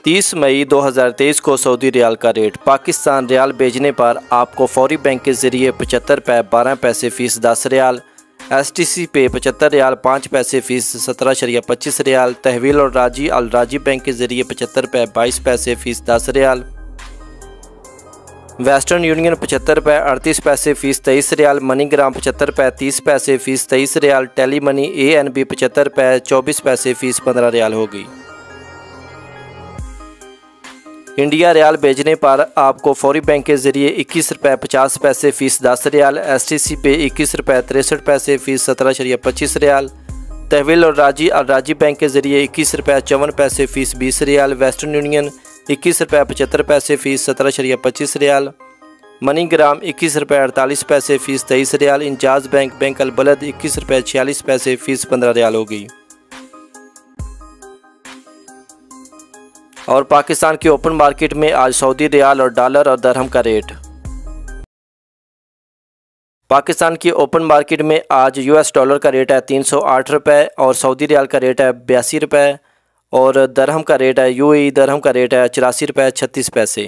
30 मई 2023 को Saudi riyal का rate. Pakistan riyal भेजने पर आपको फौरी बैंक के ज़रिए 75 रुपये 12 पैसे फ़ीस 10 रियाल, STC पे 75 रियाल 5 पैसे फ़ीस 17.25 रियाल, तहवील और राजी अल राजी बैंक के ज़रिए 75 रुपये 22 पैसे फ़ीस 10 रियाल, वेस्टर्न यूनियन 75 रुपये 38 पैसे फ़ीस 23 रियाल, मनीग्राम 75 रुपये 30 पैसे फ़ीस 23 रियाल, टेली मनी ANB 75 रुपये 24 पैसे फ़ीस 15 रियाल होगी। इंडिया रियाल भेजने पर आपको फौरी बैंक के ज़रिए 21 रुपये 50 पैसे फ़ीस 10 रियाल, STC पे 21 रुपये 63 पैसे फ़ीस 17.25 रियाल, तहवील और राजी अल राजी बैंक के ज़रिए 21 रुपये 54 पैसे फ़ीस 20 रियाल, वेस्टर्न यूनियन 21 रुपये 75 पैसे फ़ीस 17.25 रियाल, मनीग्राम 21 रुपये 48 पैसे फ़ीस 23 रियाल, इंजाज बैंक अल बलद 21 रुपये 46 पैसे फ़ीस 15 रियाल होगी। और पाकिस्तान की ओपन मार्केट में आज सऊदी रियाल और डॉलर और दरहम का रेट। पाकिस्तान की ओपन मार्केट में आज US डॉलर का रेट है 308 रुपये और सऊदी रियाल का रेट है 82 रुपये और दरहम का रेट है UAE दरहम का रेट है 84 रुपये 36 पैसे।